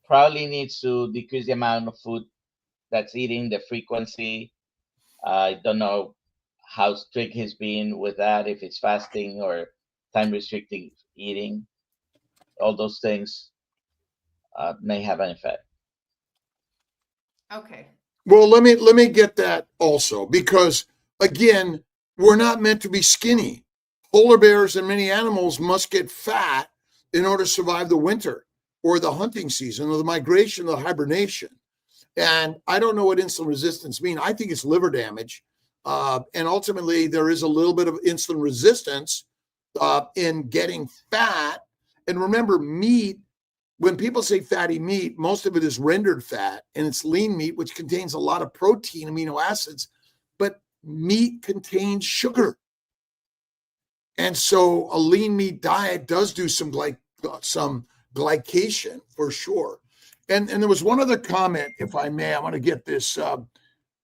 probably needs to decrease the amount of food that's eating, the frequency. I don't know how strict he's been with that, if it's fasting or time restricting eating. All those things may have an effect. Okay. well, let me get that also, because again, we're not meant to be skinny. Polar bears and many animals must get fat in order to survive the winter or the hunting season or the migration or the hibernation. And I don't know what insulin resistance means. I think it's liver damage. And ultimately, there is a little bit of insulin resistance in getting fat. And remember, meat, when people say fatty meat, most of it is rendered fat, and it's lean meat, which contains a lot of protein, amino acids, but meat contains sugar. And so a lean meat diet does do some glycation for sure. And there was one other comment, if I may. I want to get this. Where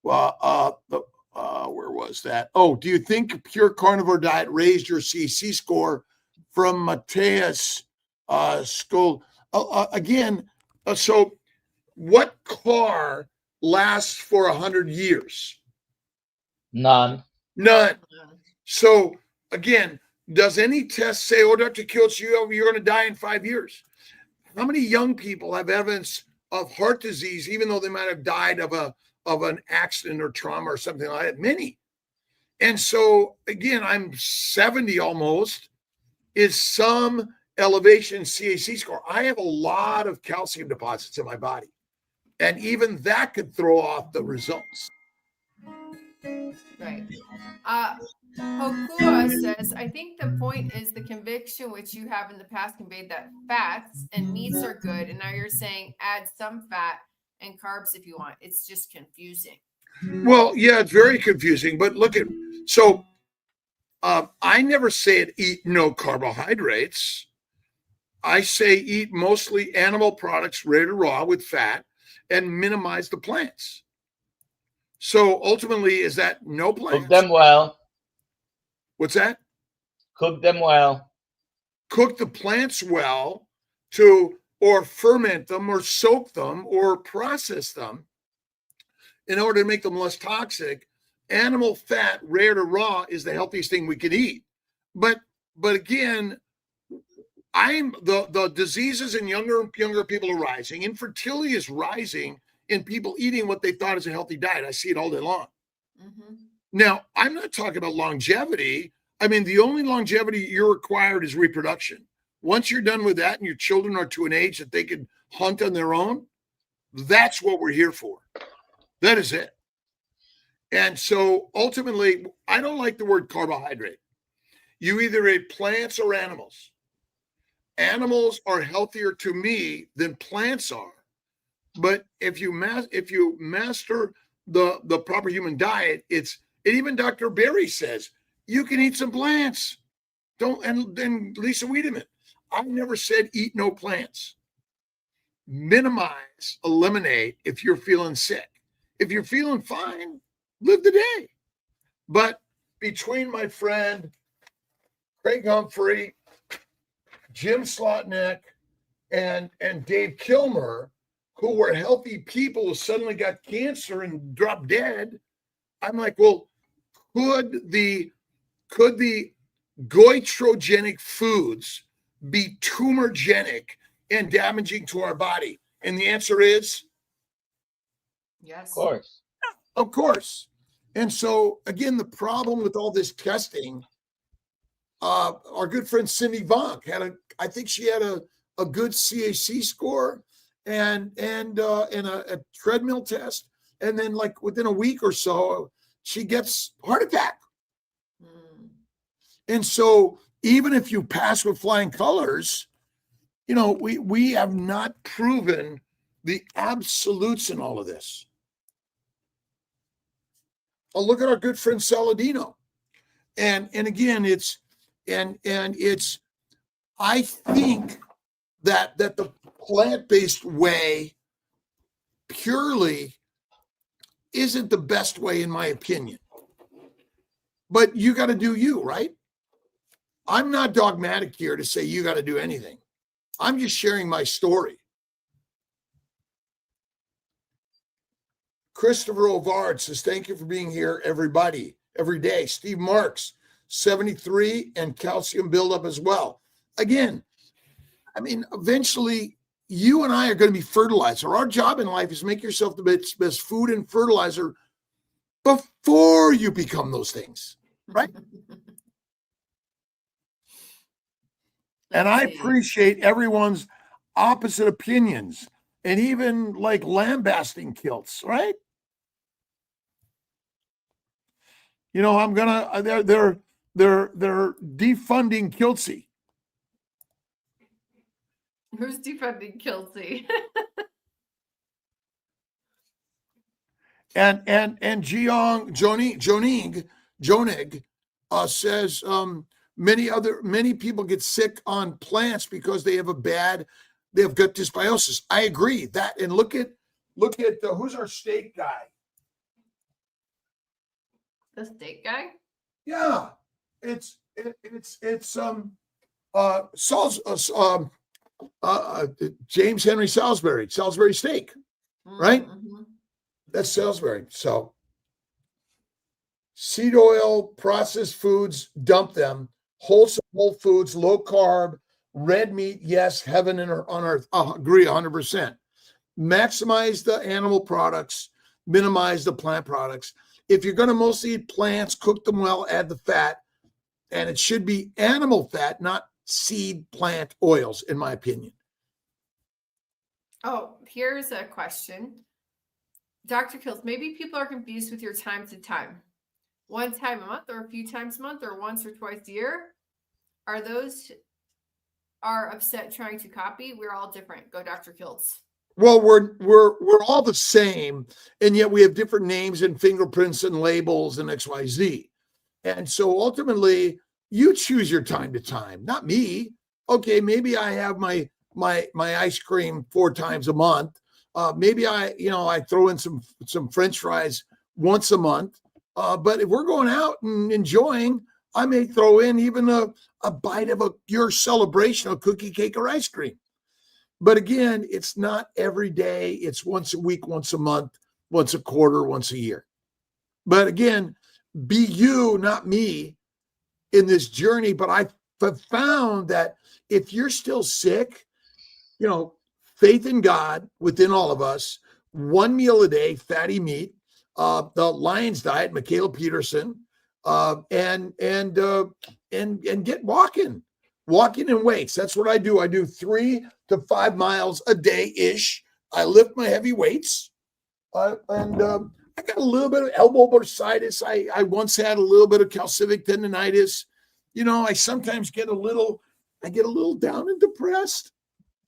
was that? Oh, do you think a pure carnivore diet raised your CAC score? From Mateus School. Again, so what car lasts for 100 years? None. None. So again, does any test say, oh, Dr. Kiltz, you're going to die in 5 years? How many young people have evidence of heart disease, even though they might have died of an accident or trauma or something like that? Many. And so again, I'm 70 almost. Is some elevation CAC score. I have a lot of calcium deposits in my body, and even that could throw off the results. Right. Hokua says, I think the point is the conviction which you have in the past conveyed that fats and meats are good. And now you're saying add some fat and carbs if you want. It's just confusing. Well, yeah, it's very confusing. But look at, so I never say eat no carbohydrates. I say eat mostly animal products, ready to raw with fat, and minimize the plants. So ultimately, is that no plants? Cook them well. What's that? Cook them well. Cook the plants well or ferment them or soak them or process them in order to make them less toxic. Animal fat, rare to raw, is the healthiest thing we can eat. But again, the diseases in younger people are rising. Infertility is rising in people eating what they thought is a healthy diet. I see it all day long. Mm-hmm. Now, I'm not talking about longevity. I mean, the only longevity you're required is reproduction. Once you're done with that and your children are to an age that they can hunt on their own, that's what we're here for. That is it. And so ultimately, I don't like the word carbohydrate. You either eat plants or animals. Animals are healthier to me than plants are. But if you master the proper human diet, and even Dr. Berry says you can eat some plants. And Lisa Wiedemann, I never said eat no plants. Minimize, eliminate if you're feeling sick. If you're feeling fine, live the day. But between my friend Craig Humphrey, Jim Slotnick, and Dave Kilmer, who were healthy people who suddenly got cancer and dropped dead, I'm like, well, could the goitrogenic foods be tumorgenic and damaging to our body? And the answer is yes. Of course. Of course. And so again, the problem with all this testing, our good friend Cindy Vonk I think she had a good CAC score and a treadmill test, and then like within a week or so, she gets heart attack. And so even if you pass with flying colors, you know, we have not proven the absolutes in all of this. Oh, look at our good friend Saladino. And again, it's I think that the plant-based way purely isn't the best way, in my opinion. But you got to do you, right? I'm not dogmatic here to say you got to do anything. I'm just sharing my story. Christopher Ovard says, thank you for being here, everybody, every day. Steve Marks, 73 and calcium buildup as well. Again, I mean, eventually you and I are going to be fertilizer. Our job in life is make yourself the best food and fertilizer before you become those things, right? And I appreciate everyone's opposite opinions and even like lambasting Kiltz, right? You know, I'm gonna they're defunding Kiltzy. Who's defunding Kiltzy? and Jonig says many people get sick on plants because they have gut dysbiosis. I agree that, and look at who's our steak guy? The steak guy? Yeah, it's James Henry Salisbury steak, right? Mm-hmm. That's Salisbury. So seed oil, processed foods, dump them. Wholesome whole foods, low carb, red meat, yes, heaven and on earth. Agree 100%. Maximize the animal products, minimize the plant products. If you're going to mostly eat plants, cook them well, add the fat, and it should be animal fat, not seed plant oils, in my opinion. Oh, here's a question. Dr. Kiltz, maybe people are confused with your time to time. One time a month or a few times a month or once or twice a year? Are those are upset trying to copy? We're all different. Go Dr. Kiltz. Well, we're all the same, and yet we have different names and fingerprints and labels and XYZ. And so ultimately, you choose your time to time, not me. Okay, maybe I have my ice cream 4 times a month. Maybe I throw in some French fries once a month. But if we're going out and enjoying, I may throw in even a bite of your celebration of cookie, cake, or ice cream. But again, it's not every day. It's once a week, once a month, once a quarter, once a year. But again, be you, not me, in this journey. But I've found that if you're still sick, faith in God within all of us, 1 meal a day, fatty meat, the Lion's Diet, Michaela Peterson, and get walking in weights. That's what I do. I do 3 to 5 miles a day ish. I lift my heavy weights, and I got a little bit of elbow bursitis. I once had a little bit of calcific tendonitis. I sometimes get a little down and depressed.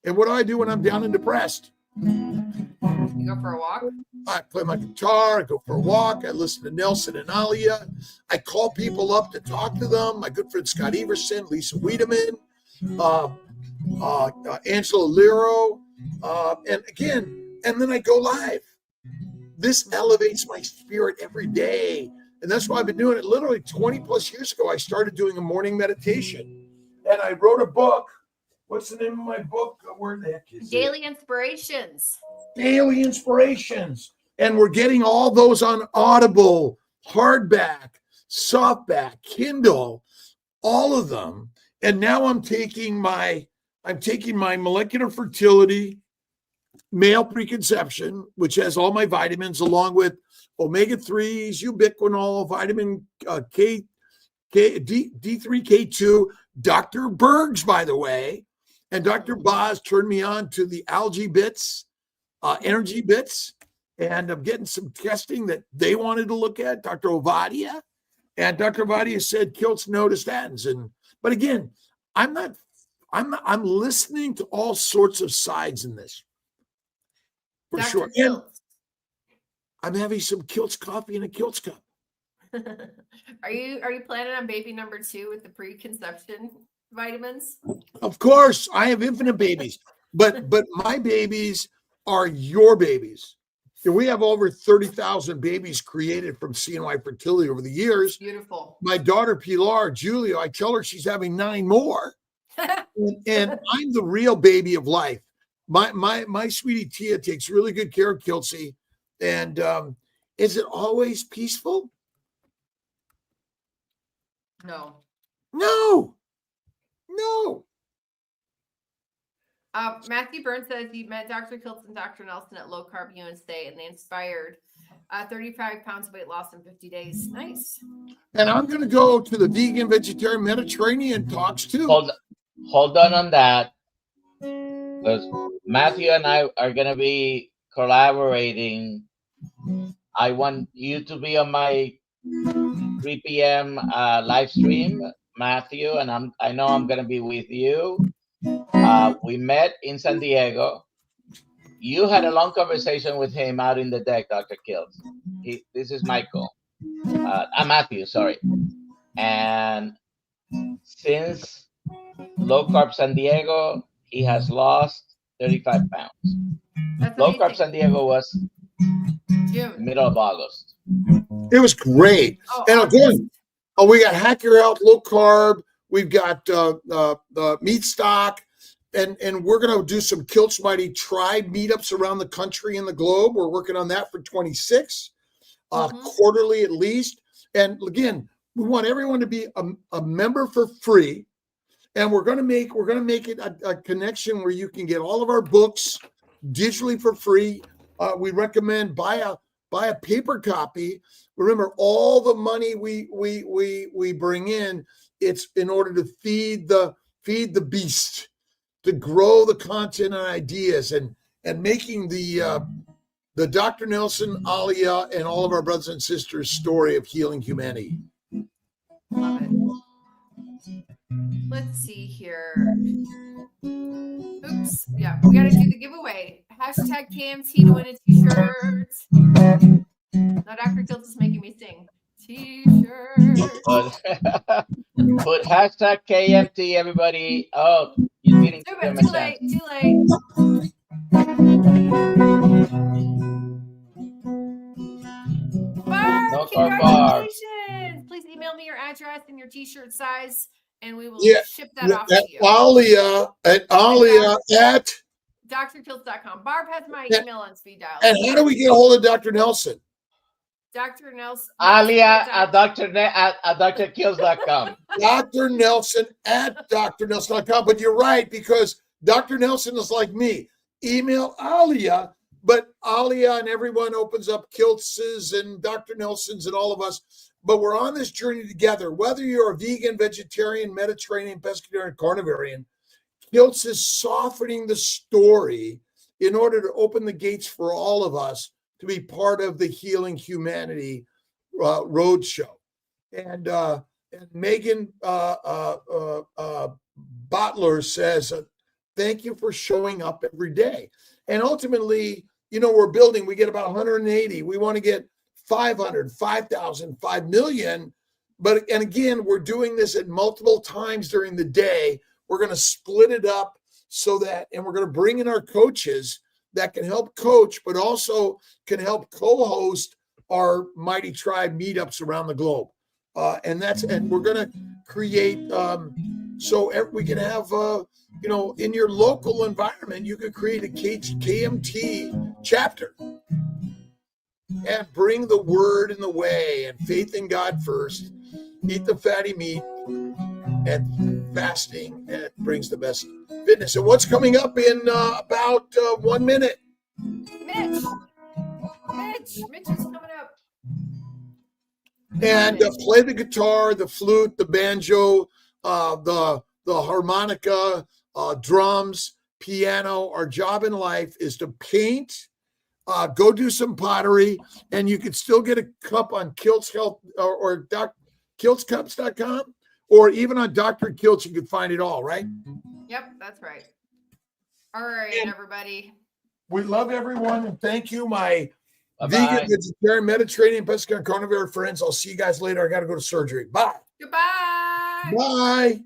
And what do I do when I'm down and depressed? You go for a walk? I play my guitar, I go for a walk, I listen to Nelson and Alia. I call people up to talk to them. My good friend Scott Everson, Lisa Wiedemann, Angela Lero, and then I go live. This elevates my spirit every day. And that's why I've been doing it. Literally 20 plus years ago, I started doing a morning meditation. And I wrote a book. What's the name of my book? Where the heck is Daily Inspirations. Daily Inspirations. And we're getting all those on Audible, hardback, softback, Kindle, all of them. And now I'm taking my molecular fertility, male preconception, which has all my vitamins, along with omega-3s, ubiquinol, vitamin D3, K2, Dr. Berg's, by the way. And Dr. Boz turned me on to the algae bits, energy bits. And I'm getting some testing that they wanted to look at, Dr. Ovadia. And Dr. Ovadia said, Kiltz, no to statins. And But again, I'm listening to all sorts of sides in this. For Dr. sure. And Kiltz. I'm having some Kiltz coffee in a Kiltz cup. Are you planning on baby number 2 with the preconception vitamins? Of course, I have infinite babies, but my babies are your babies. We have over 30,000 babies created from CNY fertility over the years. Beautiful. My daughter Pilar, Julia, I tell her she's having 9 more, and I'm the real baby of life. My sweetie Tia takes really good care of Kiltzy, and is it always peaceful? No. Matthew Burns says he met Dr. Kiltz and Dr. Nelson at Low Carb USA, and they inspired 35 pounds of weight loss in 50 days. Nice. And I'm going to go to the vegan, vegetarian, Mediterranean talks too. Hold on that, because Matthew and I are going to be collaborating. I want you to be on my 3 p.m. Live stream, Matthew, and I know I'm going to be with you. We met in San Diego. You had a long conversation with him out in the deck, Dr. Kiltz. This is Michael. Matthew, sorry. And since Low Carb San Diego, he has lost 35 pounds. That's Low amazing. Carb San Diego was June. middle of August. It was great. Oh, And August. again, we got Hack Your Health, low carb. We've got the meat stock. And we're going to do some Kiltz Mighty Tribe meetups around the country and the globe. We're working on that for 26, quarterly at least. And again, we want everyone to be a member for free. And we're going to make it a connection where you can get all of our books digitally for free. We recommend buy a paper copy. Remember, all the money we bring in, it's in order to feed the beast, to grow the content and ideas, and making the Dr. Nelson, Alia, and all of our brothers and sisters story of healing humanity. Love it. Let's see here. Oops. Yeah, we got to do the giveaway. Hashtag KMT to win a t-shirt. Now Dr. Kiltz is making me sing. T-shirt. Put hashtag KMT, everybody. Oh, you're getting Too late. Too late. Barb, No congratulations. Please email me your address and your t-shirt size, and we will ship that off to you. Alia at drkiltz.com. Barb has my email on speed dial. And how do we get a hold of Dr. Nelson? Dr. Nelson. Alia at drkiltz.com. Dr. Nelson at drnelson.com. But you're right, because Dr. Nelson is like me. Email Alia, but Alia and everyone opens up Kiltz's and Dr. Nelson's and all of us. But we're on this journey together. Whether you're a vegan, vegetarian, Mediterranean, pescatarian, carnivarian, Kiltz is softening the story in order to open the gates for all of us to be part of the Healing Humanity Roadshow. And Megan Bottler says, thank you for showing up every day. And ultimately, we're building, we get about 180. We want to get 500, 5,000, 5 million. And again, we're doing this at multiple times during the day. We're going to split it up and we're going to bring in our coaches that can help coach, but also can help co-host our Mighty Tribe meetups around the globe. And we're going to create, so we can have, in your local environment, you could create a KMT chapter and bring the word in the way and faith in God first, eat the fatty meat, and fasting, and it brings the best fitness. And what's coming up in about 1 minute? Mitch is coming up. And play the guitar, the flute, the banjo, the harmonica, drums, piano. Our job in life is to paint, go do some pottery, and you can still get a cup on Kiltz Health or KiltzCups.com, or even on Dr. Kiltz, you can find it all, right? Yep, that's right. All right, And- everybody. We love everyone, and thank you, my Bye-bye. vegan, vegetarian, Mediterranean, pescatarian, carnivore friends. I'll see you guys later. I got to go to surgery. Bye. Goodbye. Bye.